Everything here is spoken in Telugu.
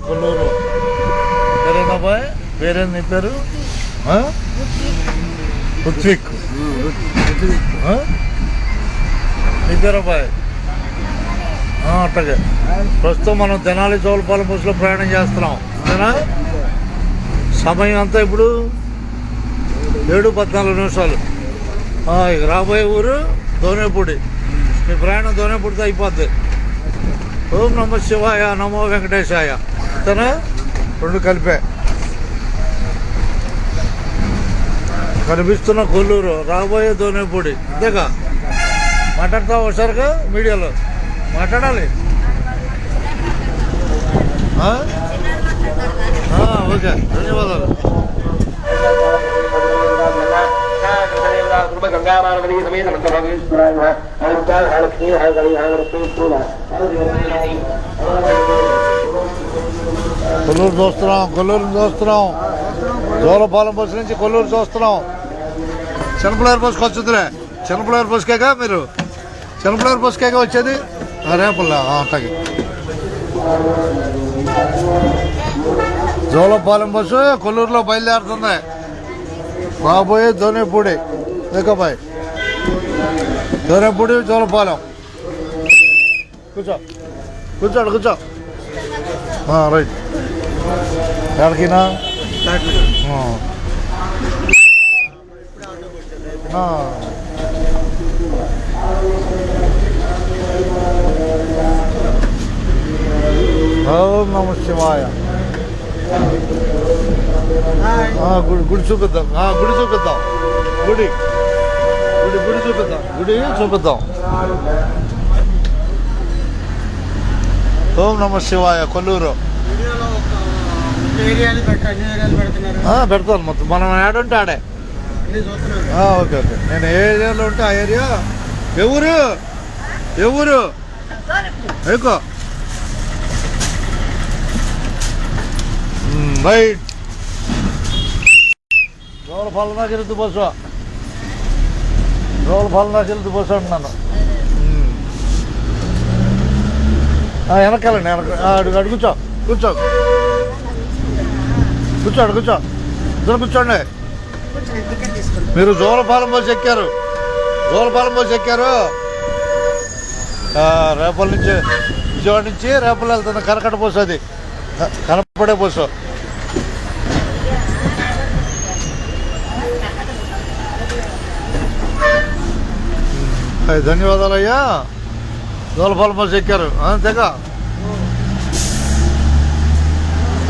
కొల్లూరు. పేరేందబ్బాయి? పేరేంది నీ పేరు? రుత్విక్. నీ పేరు అబ్బాయి? అట్టగే. ప్రస్తుతం మనం తెనాలి జోలపాలెం బస్సులో ప్రయాణం చేస్తున్నాం అంతేనా? సమయం అంతా ఇప్పుడు 7:14. ఇక రాబోయే ఊరు దోనేపూడి. మీ ప్రయాణం దోనేపూడితో అయిపోద్ది. ఓం నమ శివాయ, నమో వెంకటేశాయ అంతేనా? రెండు కలిపే. కనిపిస్తున్న కొల్లూరు, రాబోయే దోనేపూడి అంతేగా? మాట్లాడతావు ఒకసారిగా మీడియాలో మాట్లాడాలి. ఓకే, ధన్యవాదాలు. కొల్లూరు చూస్తున్నాం. జోలపాలెం బస్సు నుంచి కొల్లూరు చూస్తున్నాం. చిన్నపిల్లల బస్సుకి వచ్చిందిలే. చిన్నపిల్లల బస్సుకేగా మీరు? చిన్నపిల్లల బస్సుకేగా వచ్చేది? రేపల్లా అట్టకి. జోలపాలెం బస్సు కొల్లూరులో బయలుదేరుతుంది. రాబోయే దోనేపూడి. ఏకబాయ్ దోనేపూడి జోలపాలెం. కూర్చో. రైట్. ఎక్కడికినా? ఓం నమ శివాయ. గుడి చూపిద్దాం. గుడి చూపిద్దాం. ఓం నమ శివాయ. కొల్లూరు పెడతాను మొత్తం. మనం ఏడుంటే ఆడే. ఓకే. నేను ఏ ఏరియాలో ఉంటే ఆ ఏరియా. ఎవరు ఎక్కువ రైట్. జోలపాలెం దాకా వెళ్తూ బస్సు అంటున్నాను. వెనకాలండి. అడు కూర్చో. ఇద్దరు కూర్చోండి. మీరు జోలపాలెం బస్సు ఎక్కారు. రేపల నుంచి, విజయవాడ నుంచి రేపలు వెళ్తుంది. కనకట బస్సు, అది కనపడే బస్సు. ధన్యవాదాలు అయ్యా. జోలపాలెం బస్సు ఎక్కారు అంతేగా?